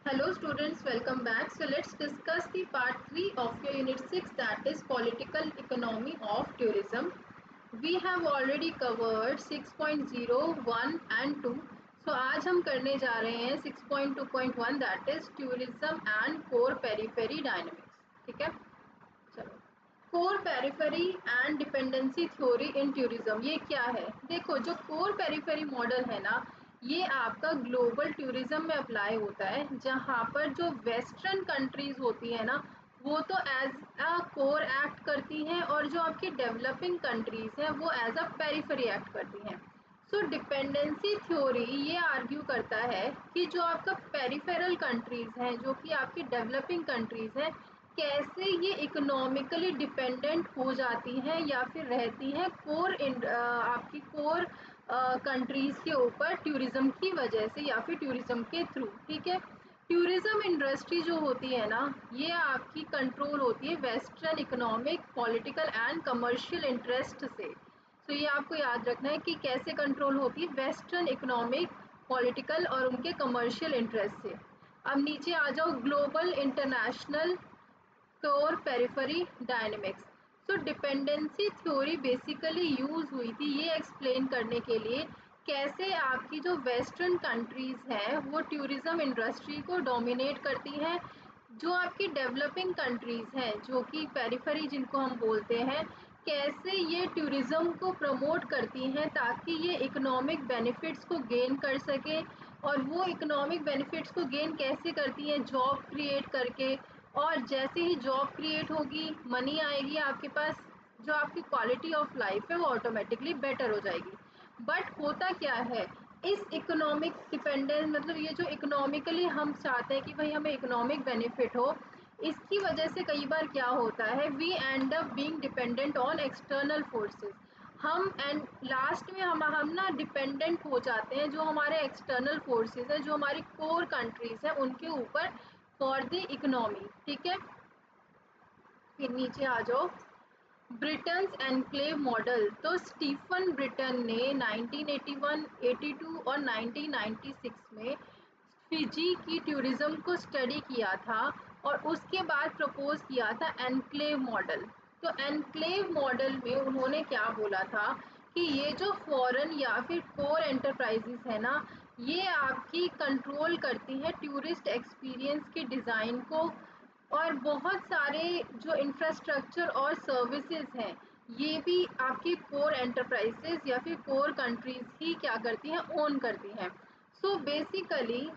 Hello students, welcome back. So let's discuss the part 3 of your unit 6, that is political economy of tourism. We have already covered 6.01 and 2. So आज हम करने जा रहे हैं 6.2.1, that is tourism and core periphery dynamics. ठीक है, चलो। Core periphery and dependency theory in tourism, ये क्या है? देखो, जो कोर पेरिफेरी मॉडल है ना, ये आपका ग्लोबल टूरिज्म में अप्लाई होता है, जहाँ पर जो वेस्टर्न कंट्रीज होती है ना, वो तो एज अ कोर एक्ट करती हैं, और जो आपकी डेवलपिंग कंट्रीज हैं वो एज अ पेरिफेरी एक्ट करती हैं। सो डिपेंडेंसी थ्योरी ये आर्ग्यू करता है कि जो आपका पेरिफेरल कंट्रीज हैं, जो कि आपकी डेवलपिंग कंट्रीज हैं, कैसे ये इकोनॉमिकली डिपेंडेंट हो जाती हैं या फिर रहती हैं आपकी कोर कंट्रीज के ऊपर टूरिज्म की वजह से या फिर टूरिज्म के थ्रू। ठीक है, टूरिज्म इंडस्ट्री जो होती है ना, ये आपकी कंट्रोल होती है western economic, political and commercial interest से। तो ये आपको याद रखना है कि कैसे कंट्रोल होती है, वेस्टर्न इकोनॉमिक, पॉलिटिकल और उनके कमर्शियल इंटरेस्ट से। अब नीचे आ जाओ, global international core periphery dynamics. So dependency theory basically use हुई थी ये एक्सप्लेन करने के लिए कैसे आपकी जो वेस्टर्न कंट्रीज हैं वो टूरिज्म इंडस्ट्री को डोमिनेट करती हैं, जो आपकी डेवलपिंग कंट्रीज हैं जो कि पेरिफेरी जिनको हम बोलते हैं, कैसे ये टूरिज्म को प्रमोट करती हैं ताकि ये इकोनॉमिक बेनिफिट्स को गेन कर सके। और वो इकोनॉमिक बेनिफिट्स को गेन कैसे करती हैं? जॉब क्रिएट करके। और जैसे ही जॉब क्रिएट होगी, मनी आएगी आपके पास, जो आपकी क्वालिटी ऑफ लाइफ है वो ऑटोमेटिकली बेटर हो जाएगी। बट होता क्या है, इस इकोनॉमिक डिपेंडेंस, मतलब ये जो इकोनॉमिकली हम चाहते हैं कि भाई हमें इकोनॉमिक बेनिफिट हो, इसकी वजह से कई बार क्या होता है, we end up being dependent on external forces. हम एंड लास्ट में हम ना डिपेंडेंट हो जाते हैं जो हमारे एक्सटर्नल फोर्सेस है, जो हमारी कोर कंट्रीज है उनके ऊपर, फॉर द इकोनॉमी। ठीक है, फिर नीचे आ जाओ, ब्रिटन्स एनक्लेव मॉडल। तो स्टीफन ब्रिटन ने 1981, 82 और 1996 में फिजी की टूरिज्म को स्टडी किया था और उसके बाद प्रपोज किया था एनक्लेव मॉडल। तो एनक्लेव मॉडल में उन्होंने क्या बोला था कि ये जो फॉरेन या फिर कोर एंटरप्राइजेस है ना, ये आपकी कंट्रोल करती है टूरिस्ट एक्सपीरियंस के डिज़ाइन को, और बहुत सारे जो इंफ्रास्ट्रक्चर और सर्विसेज हैं, ये भी आपकी कोर एंटरप्राइजेस या फिर कोर कंट्रीज ही क्या करती हैं, ओन करती हैं। सो बेसिकली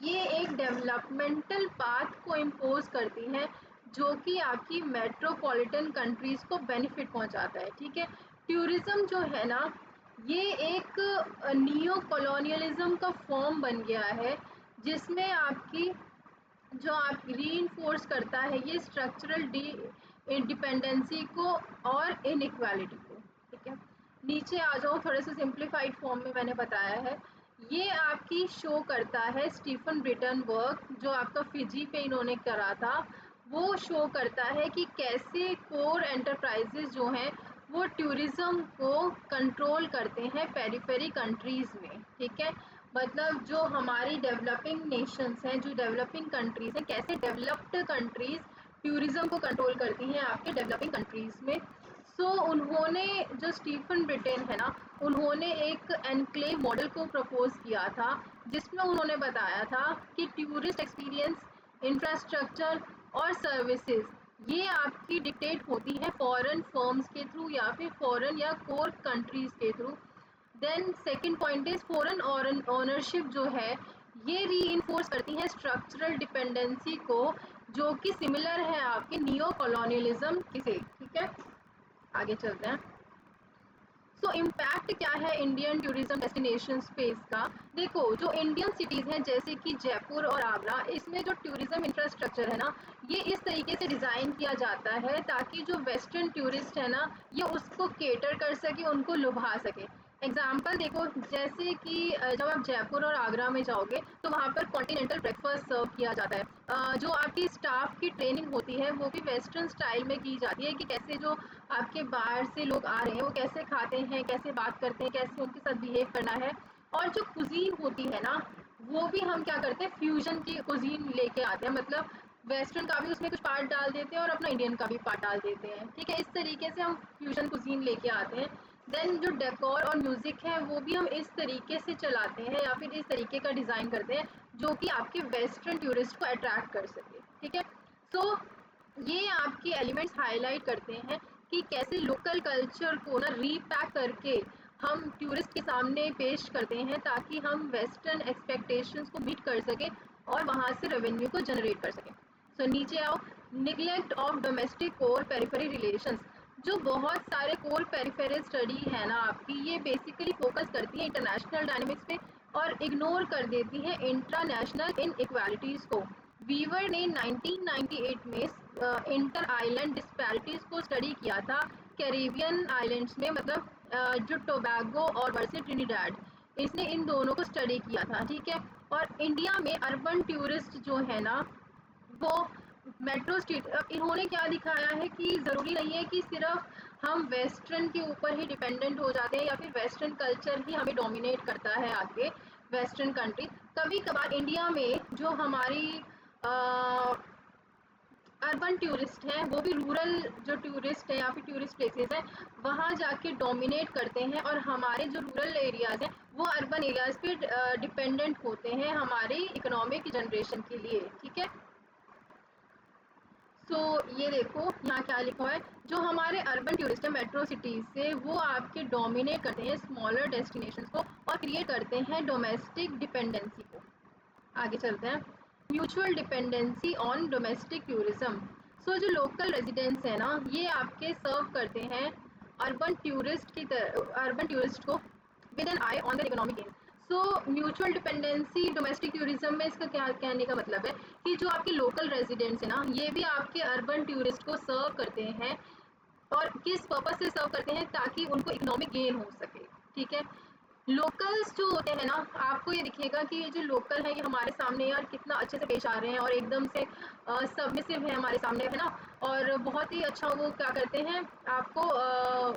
ये एक डेवलपमेंटल पाथ को इम्पोज करती हैं, जो कि आपकी मेट्रोपॉलिटन कंट्रीज को बेनिफिट पहुंचाता है। ठीक है, टूरिज्म जो है ना, ये एक नियो कॉलोनियलिज्म का फॉर्म बन गया है, जिसमें आपकी जो आप रीइंफोर्स करता है ये स्ट्रक्चरल डिपेंडेंसी को और इनइक्वालिटी को। ठीक है, नीचे आ जाओ, थोड़े से सिंप्लीफाइड फॉर्म में मैंने बताया है। ये आपकी शो करता है स्टीफन ब्रिटन वर्क, जो आपका फिजी पे इन्होंने करा था, वो शो करता है कि कैसे कोर एंटरप्राइजेज जो हैं वो टूरिज्म को कंट्रोल करते हैं पेरिफेरी कंट्रीज में। ठीक है, मतलब जो हमारी डेवलपिंग नेशंस हैं, जो डेवलपिंग कंट्रीज हैं, कैसे डेवलप्ड कंट्रीज टूरिज्म को कंट्रोल करती हैं आपके डेवलपिंग कंट्रीज में। सो उन्होंने, जो स्टीफन ब्रिटेन है ना, उन्होंने एक एनक्लेव मॉडल को प्रपोज किया था, जिसमें उन्होंने बताया था कि टूरिस्ट एक्सपीरियंस, इंफ्रास्ट्रक्चर और सर्विसेज ये आपकी डिक्टेट होती है फॉरेन फर्म्स के थ्रू या फिर फॉरेन या कोर कंट्रीज के through. Then second point is foreign ownership जो है, ये री करती है स्ट्रक्चरल डिपेंडेंसी को, जो कि सिमिलर है आपके नियो कॉलोनियलिज्म से। ठीक है, आगे चलते हैं। सो इम्पैक्ट क्या है इंडियन टूरिज्म डेस्टिनेशन स्पेस का? देखो, जो इंडियन सिटीज़ हैं जैसे कि जयपुर और आगरा, इसमें जो टूरिज्म इंफ्रास्ट्रक्चर है ना, ये इस तरीके से डिज़ाइन किया जाता है ताकि जो वेस्टर्न टूरिस्ट है ना, ये उसको केटर कर सके, उनको लुभा सके। एग्जाम्पल देखो, जैसे कि जब आप जयपुर और आगरा में जाओगे तो वहाँ पर कॉन्टिनेंटल ब्रेकफास्ट सर्व किया जाता है। जो आपकी स्टाफ की ट्रेनिंग होती है वो भी वेस्टर्न स्टाइल में की जाती है कि कैसे जो आपके बाहर से लोग आ रहे हैं वो कैसे खाते हैं, कैसे बात करते हैं, कैसे उनके साथ बिहेव करना है। और जो कुजीन होती है ना, वो भी हम क्या करते हैं, फ्यूजन की कुजीन लेके आते हैं, मतलब वेस्टर्न का भी उसमें कुछ पार्ट डाल देते हैं और अपना इंडियन का भी पार्ट डाल देते हैं, ठीक है। इस तरीके से हम फ्यूजन कुजीन लेके आते हैं। देन जो डेकोर और म्यूजिक है वो भी हम इस तरीके से चलाते हैं या फिर इस तरीके का डिज़ाइन करते हैं जो कि आपके वेस्टर्न टूरिस्ट को अट्रैक्ट कर सके, ठीक है। सो ये आपके एलिमेंट्स हाईलाइट करते हैं कि कैसे लोकल कल्चर को ना रीपैक करके हम टूरिस्ट के सामने पेश करते हैं ताकि हम वेस्टर्न एक्सपेक्टेशंस को मीट कर सकें और वहाँ से रेवेन्यू को जनरेट कर सकें। सो नीचे आओ, neglect of domestic core periphery relations. जो बहुत सारे कोर पेरिफेरल स्टडी है ना आपकी, ये बेसिकली फोकस करती है इंटरनेशनल डायनेमिक्स पे और इग्नोर कर देती है इंटरनेशनल इनइक्वालिटीज़ को। वीवर ने 1998 में इंटर आइलैंड डिस्पैरिटीज़ को स्टडी किया था कैरिबियन आइलैंड्स में, मतलब जो टोबैगो और वर्से ट्रिनिडाड, इसने इन दोनों को स्टडी किया था, ठीक है। और इंडिया में अर्बन टूरिस्ट जो है ना वो मेट्रो स्टेट, अब इन्होंने क्या दिखाया है कि ज़रूरी नहीं है कि सिर्फ हम वेस्टर्न के ऊपर ही डिपेंडेंट हो जाते हैं या फिर वेस्टर्न कल्चर ही हमें डोमिनेट करता है आगे वेस्टर्न कंट्री। कभी कभार इंडिया में जो हमारी अर्बन टूरिस्ट हैं वो भी रूरल जो टूरिस्ट है या फिर टूरिस्ट प्लेसेस हैं वहाँ जाके डोमिनेट करते हैं और हमारे जो रूरल एरियाज़ हैं वो अर्बन एरियाज़ पे डिपेंडेंट होते हैं हमारे इकोनॉमिक जनरेशन के लिए, ठीक है। सो ये देखो यहाँ क्या लिखा हुआ है, जो हमारे अर्बन टूरिस्ट है मेट्रो सिटीज़ से वो आपके डोमिनेट करते हैं स्मॉलर डेस्टिनेशंस को और क्रिएट करते हैं डोमेस्टिक डिपेंडेंसी को। आगे चलते हैं, mutual dependency on domestic tourism. So जो लोकल रेजिडेंट्स हैं ना ये आपके सर्व करते हैं अर्बन टूरिस्ट को with an eye on the economic gain. So mutual dependency domestic tourism में इसका क्या कहने का मतलब है कि जो आपके लोकल रेजिडेंट्स हैं ना ये भी आपके अर्बन टूरिस्ट को सर्व करते हैं और किस पर्पज से सर्व करते हैं ताकि उनको इकोनॉमिक गेन हो सके, ठीक है। लोकल्स जो होते हैं ना आपको ये दिखेगा कि ये जो लोकल है ये हमारे सामने यार कितना अच्छे से पेश आ रहे हैं और एकदम से सबमिसिव है हमारे सामने, है ना, और बहुत ही अच्छा वो क्या करते हैं आपको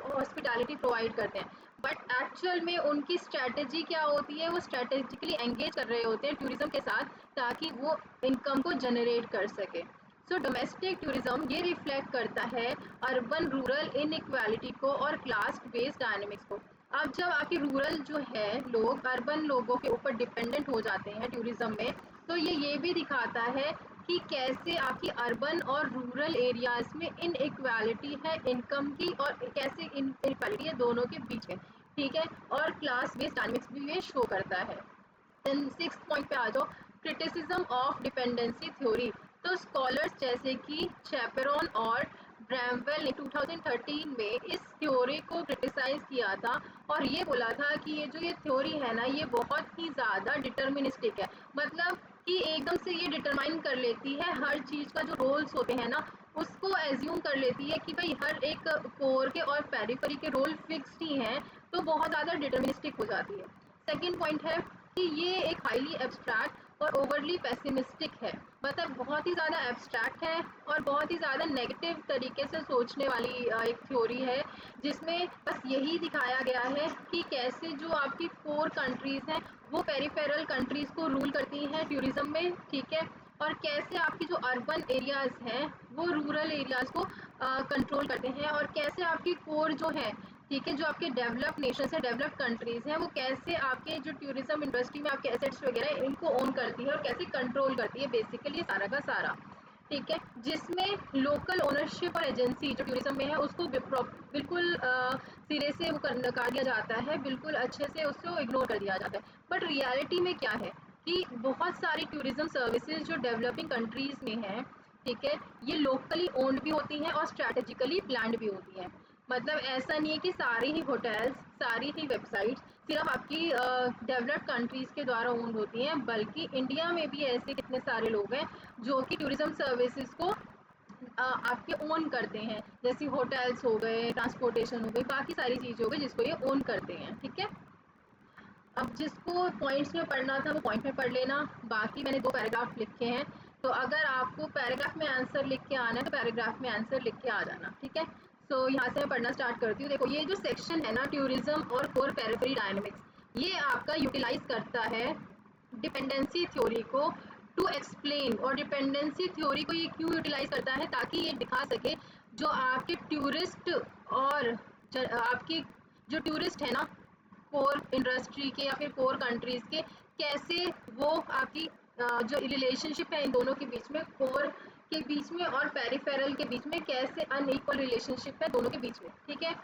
हॉस्पिटैलिटी प्रोवाइड करते हैं। बट एक्चुअल में उनकी स्ट्रैटेजी क्या होती है, वो स्ट्रैटेजिकली एंगेज कर रहे होते हैं टूरिज्म के साथ ताकि वो इनकम को जनरेट कर सके। सो डोमेस्टिक टूरिज्म ये रिफ्लेक्ट करता है अर्बन रूरल इनइक्वालिटी को और क्लास बेस्ड डायनेमिक्स को। अब जब आपके रूरल जो है लोग अर्बन लोगों के ऊपर डिपेंडेंट हो जाते हैं टूरिज्म में, तो ये भी दिखाता है कि कैसे आपकी अर्बन और रूरल एरियाज में इनइक्वालिटी है इनकम की और कैसे इनइक्वालिटी है दोनों के बीच है, ठीक है। और क्लास बेस्ड डायनेमिक्स भी ये शो करता है। देन 6 पॉइंट पे आ जाओ, क्रिटिसिज्म ऑफ डिपेंडेंसी थ्योरी। तो स्कॉलर्स जैसे कि चैपेरॉन और ब्रैमवेल ने 2013 में इस थ्योरी को क्रिटिसाइज किया था और ये बोला था कि ये थ्योरी है ना ये बहुत ही ज़्यादा डिटर्मिनिस्टिक है, मतलब कि एकदम से ये डिटरमाइन कर लेती है हर चीज़ का जो रोल्स होते हैं ना उसको एज्यूम कर लेती है कि भाई हर एक कोर के और पेरिफेरी के रोल फिक्स्ड ही हैं, तो बहुत ज़्यादा डिटर्मिनिस्टिक हो जाती है। सेकेंड पॉइंट है कि ये एक हाईली एब्स्ट्रैक्ट और ओवरली पेसिमिस्टिक है, मतलब बहुत ही ज़्यादा एब्स्ट्रैक्ट है और बहुत ही ज़्यादा नेगेटिव तरीके से सोचने वाली एक थ्योरी है जिसमें बस यही दिखाया गया है कि कैसे जो आपकी कोर कंट्रीज़ हैं वो पेरिफेरल कंट्रीज़ को रूल करती हैं टूरिज़्म में, ठीक है। और कैसे आपकी जो अर्बन एरियाज़ हैं वो रूरल एरियाज़ को कंट्रोल करते हैं और कैसे आपकी कोर जो है, ठीक है, जो आपके डेवलप नेशंस है डेवलप कंट्रीज़ हैं वो कैसे आपके जो टूरिज्म इंडस्ट्री में आपके एसेट्स वगैरह इनको ओन करती है और कैसे कंट्रोल करती है, बेसिकली सारा का सारा, ठीक है। जिसमें लोकल ओनरशिप और एजेंसी जो टूरिज्म में है उसको बिल्कुल सिरे से वो कर दिया जाता है, बिल्कुल अच्छे से उसको इग्नोर कर दिया जाता है। बट रियलिटी में क्या है कि बहुत सारी टूरिज्म सर्विसेज जो डेवलपिंग कंट्रीज़ में हैं, ठीक है, ये लोकली ओन्ड भी होती हैं और स्ट्रैटेजिकली प्लान्ड भी होती हैं। मतलब ऐसा नहीं है कि सारी ही होटल्स सारी ही वेबसाइट्स सिर्फ आपकी डेवलप्ड कंट्रीज़ के द्वारा ओन्ड होती हैं, बल्कि इंडिया में भी ऐसे कितने सारे लोग हैं जो कि टूरिज्म सर्विसेज को आपके ओन करते हैं, जैसे होटल्स हो गए, ट्रांसपोर्टेशन हो गई, बाकी सारी चीज़ें हो गई जिसको ये ओन करते हैं, ठीक है। अब जिसको पॉइंट्स में पढ़ना था वो पॉइंट में पढ़ लेना, बाकी मैंने 2 पैराग्राफ लिखे हैं, तो अगर आपको पैराग्राफ में आंसर लिख के आना है तो पैराग्राफ में आंसर लिख के आ जाना, ठीक है। सो यहाँ से मैं पढ़ना स्टार्ट करती हूँ। देखो ये जो सेक्शन है ना टूरिज्म और कोर पेरिफेरी डायनेमिक्स, ये आपका यूटिलाइज करता है डिपेंडेंसी थ्योरी को टू एक्सप्लेन, और डिपेंडेंसी थ्योरी को ये क्यों यूटिलाइज करता है, ताकि ये दिखा सके जो आपके टूरिस्ट और आपकी जो टूरिस्ट है ना कोर इंडस्ट्री के या फिर कोर कंट्रीज के, कैसे वो आपकी जो रिलेशनशिप है इन दोनों के बीच में, कोर के बीच में और पेरिफेरल के बीच में, कैसे अनइक्वल रिलेशनशिप है दोनों के बीच में। ठीक है,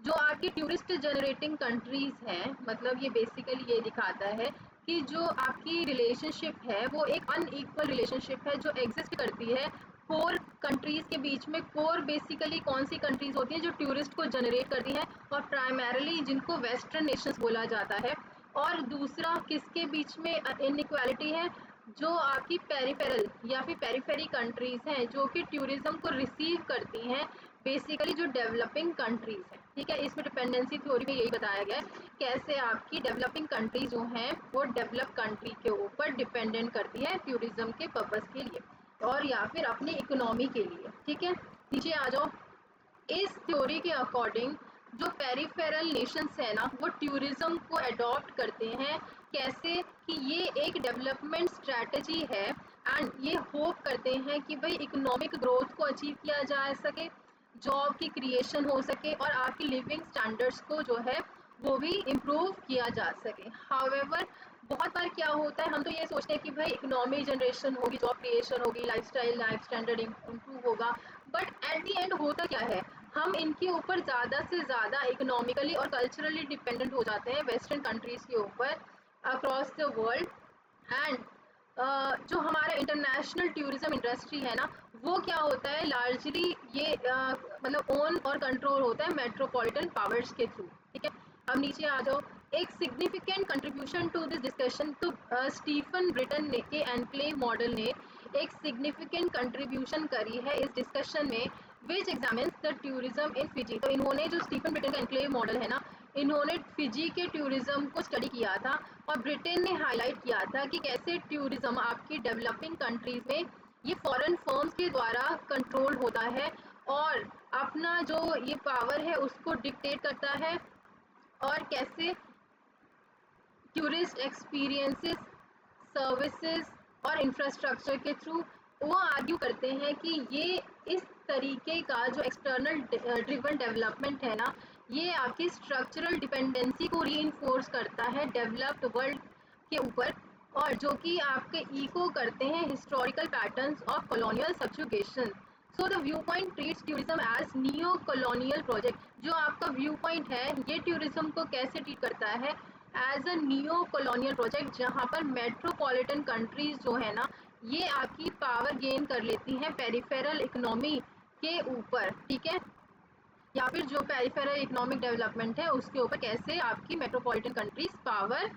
जो आपकी टूरिस्ट जनरेटिंग कंट्रीज हैं, मतलब ये बेसिकली ये दिखाता है कि जो आपकी रिलेशनशिप है वो एक अनइक्वल रिलेशनशिप है जो एग्जिस्ट करती है कोर कंट्रीज के बीच में। कोर बेसिकली कौन सी कंट्रीज होती हैं जो टूरिस्ट को जनरेट करती हैं, और प्राइमरली जिनको वेस्टर्न नेशंस बोला जाता है। और दूसरा किसके बीच में इनइक्वालिटी है, जो आपकी पेरिफेरल या फिर पेरिफेरी कंट्रीज हैं जो कि टूरिज्म को रिसीव करती हैं, बेसिकली जो डेवलपिंग कंट्रीज हैं। ठीक है, इसमें डिपेंडेंसी थ्योरी में यही बताया गया है कैसे आपकी डेवलपिंग कंट्री जो हैं वो डेवलप कंट्री के ऊपर डिपेंडेंट करती है टूरिज्म के पर्पस के लिए और या फिर अपनी इकोनॉमी के लिए। ठीक है, नीचे आ जाओ। इस थ्योरी के अकॉर्डिंग जो पेरिफेरल नेशंस है ना वो टूरिज्म को अडॉप्ट करते हैं, कैसे कि ये एक डेवलपमेंट स्ट्रेटजी है एंड ये होप करते हैं कि भाई इकोनॉमिक ग्रोथ को अचीव किया जा सके, जॉब की क्रिएशन हो सके और आपकी लिविंग स्टैंडर्ड्स को जो है वो भी इम्प्रूव किया जा सके। हाउएवर बहुत बार क्या होता है, हम तो ये सोचते हैं कि भाई इकोनॉमी जनरेशन होगी, जॉब क्रिएशन होगी, लाइफ स्टैंडर्ड इम्प्रूव होगा, बट एट द एंड होता क्या है, हम इनके ऊपर ज़्यादा से ज़्यादा इकोनॉमिकली और कल्चरली डिपेंडेंट हो जाते हैं वेस्टर्न कंट्रीज़ के ऊपर अक्रॉस द वर्ल्ड। एंड जो हमारा इंटरनेशनल टूरिज्म इंडस्ट्री है ना वो क्या होता है, लार्जली ये मतलब ओन और कंट्रोल होता है मेट्रोपॉलिटन पावर्स के थ्रू। ठीक है, अब नीचे आ जाओ। एक significant contribution to this discussion, तो स्टीफन ब्रिटन ने के एनक्लेव मॉडल ने एक सिग्निफिकेंट कंट्रीब्यूशन करी है इस डिस्कशन में, which examines the tourism in Fiji. तो इन्होंने जो स्टीफन ब्रिटन का एनक्लेव मॉडल है ना, इन्होंने फिजी के टूरिज्म को स्टडी किया था और ब्रिटेन ने हाईलाइट किया था कि कैसे टूरिज्म आपकी डेवलपिंग कंट्रीज में ये फॉरेन फर्म्स के द्वारा कंट्रोल होता है और अपना जो ये पावर है उसको डिक्टेट करता है, और कैसे टूरिस्ट एक्सपीरियंसेस, सर्विसेज और इंफ्रास्ट्रक्चर के थ्रू वो आर्ग्यू करते हैं कि ये इस तरीके का जो एक्सटर्नल ड्रिवन डेवलपमेंट है ना, ये आपकी स्ट्रक्चरल डिपेंडेंसी को रीइंफोर्स करता है डेवलप्ड वर्ल्ड के ऊपर, और जो कि आपके इको करते हैं historical patterns of colonial subjugation. So the view point treats tourism as neo colonial project. जो आपका व्यू पॉइंट है ये टूरिज्म को कैसे ट्रीट करता है, as a neo colonial project, जहाँ पर मेट्रोपॉलिटन कंट्रीज जो है ना ये आपकी पावर गेन कर लेती हैं पेरिफेरल इकोनॉमी के ऊपर। ठीक है, या फिर जो पेरिफेरल इकोनॉमिक डेवलपमेंट है उसके ऊपर कैसे आपकी मेट्रोपॉलिटन कंट्रीज पावर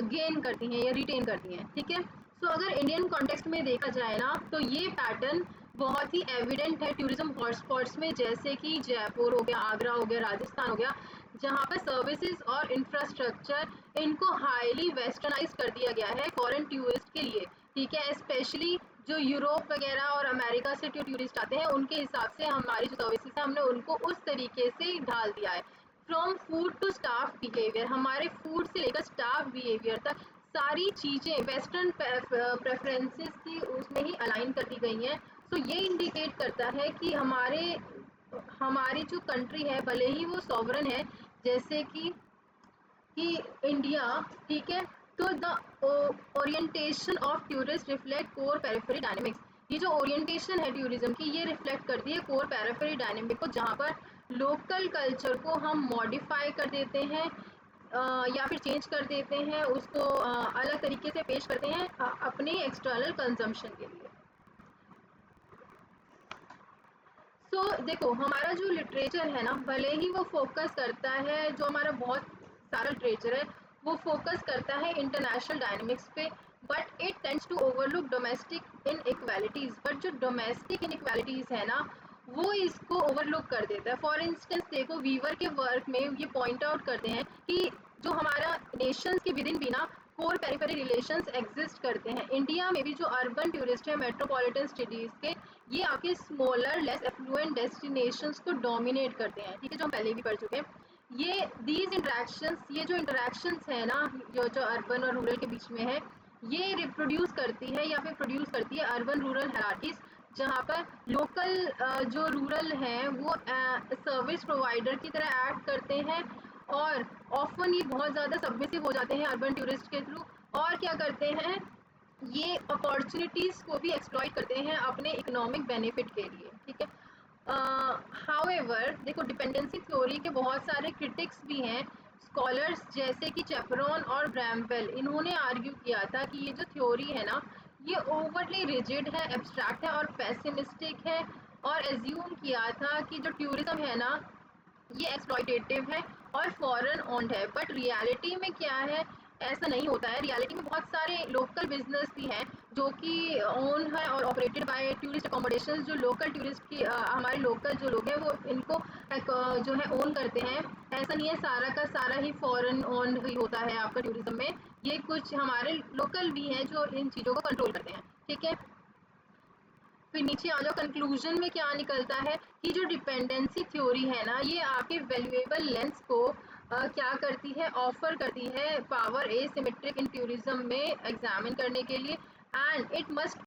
गेन करती हैं या रिटेन करती हैं। ठीक है, सो अगर इंडियन कॉन्टेक्स्ट में देखा जाए ना तो ये पैटर्न बहुत ही एविडेंट है टूरिज्म हॉटस्पॉट्स में, जैसे कि जयपुर हो गया, आगरा हो गया, राजस्थान हो गया, जहाँ पर सर्विसेज और इंफ्रास्ट्रक्चर इनको हाईली वेस्टर्नाइज कर दिया गया है फॉरेन टूरिस्ट के लिए। ठीक है, स्पेशली जो यूरोप वगैरह और अमेरिका से जो टूरिस्ट आते हैं उनके हिसाब से हमारी जो सर्विसेज है हमने उनको उस तरीके से ढाल दिया है। From food to staff behaviour, हमारे फूड से लेकर स्टाफ बिहेवियर तक सारी चीज़ें वेस्टर्न प्रेफरेंसेस की उसमें ही अलाइन कर दी गई हैं। सो ये इंडिकेट करता है कि हमारी जो कंट्री है भले ही वो सॉवरन है जैसे कि इंडिया। ठीक है, तो the orientation of tourist reflect core periphery dynamics. ये जो ओरिएंटेशन है टूरिज्म की ये रिफ्लेक्ट करती है कोर पेरिफेरी डायनेमिक को, जहाँ पर लोकल कल्चर को हम मॉडिफाई कर देते हैं या फिर चेंज कर देते हैं, उसको अलग तरीके से पेश करते हैं अपने एक्सटर्नल कंजम्पशन के लिए। सो देखो हमारा जो लिटरेचर है ना भले ही वो फोकस करता है, जो हमारा बहुत सारा लिटरेचर है वो फोकस करता है इंटरनेशनल डायनेमिक्स पे, but it tends to overlook domestic inequalities. But जो डोमेस्टिक इनइक्वालिटीज़ है ना वो इसको ओवरलुक कर देता है। फॉर इंस्टेंस देखो वीवर के वर्क में ये पॉइंट आउट करते हैं कि जो हमारा नेशंस के विद इन भी ना कोर पेरिफेरी रिलेशंस एग्जिस्ट करते हैं। इंडिया में भी जो अर्बन टूरिस्ट है मेट्रोपॉलिटन सिटीज़ के, ये आपके स्मॉलर लेस एफ्लुएंट डेस्टिनेशंस को डोमिनेट करते हैं। ठीक है, जो हम पहले भी पढ़ चुके हैं। ये दीज इंटरेक्शंस, ये जो इंटरेक्शंस है ना जो जो अर्बन और रूरल के बीच में है, ये रिप्रोड्यूस करती है या फिर प्रोड्यूस करती है अर्बन रूरल हायरार्कीज, जहाँ पर लोकल जो रूरल हैं वो सर्विस प्रोवाइडर की तरह एक्ट करते हैं, और ऑफन ये बहुत ज़्यादा सबमिसिव हो जाते हैं अर्बन टूरिस्ट के थ्रू, और क्या करते हैं, ये अपॉर्चुनिटीज़ को भी एक्सप्लॉइट करते हैं अपने इकोनॉमिक बेनिफिट के लिए, ठीक है। हाउएवर देखो, डिपेंडेंसी थ्योरी के बहुत सारे क्रिटिक्स भी हैं, स्कॉलर्स जैसे कि चैपरॉन और ब्रैम्पल, इन्होंने आर्ग्यू किया था कि ये जो थ्योरी है ना, ये ओवरली रिजिड है, एब्स्ट्रैक्ट है और पेसिमिस्टिक है, और एज्यूम किया था कि जो टूरिज्म है ना, ये एक्सप्लॉइटेटिव है और फॉरेन ओन्ड है। बट रियलिटी में क्या है, ऐसा नहीं होता है। रियलिटी में बहुत सारे लोकल बिजनेस भी हैं जो कि ओन है और ऑपरेटेड बाय टूरिस्ट अकोमोडेशन, जो लोकल टूरिस्ट की हमारे लोकल जो लोग हैं वो इनको जो है ओन करते हैं। ऐसा नहीं है सारा का सारा ही फॉरेन ओन्ड ही होता है आपका टूरिज्म में, ये कुछ हमारे लोकल भी हैं जो इन चीज़ों को कंट्रोल करते हैं, ठीक है। फिर नीचे आ जाओ, कंक्लूजन में क्या निकलता है कि जो डिपेंडेंसी थ्योरी है ना, ये आपके वैल्यूएबल लेंस को क्या करती है, ऑफर करती है पावर एसिमेट्रिक इन टूरिज्म में एग्जामिन करने के लिए, एंड इट मस्ट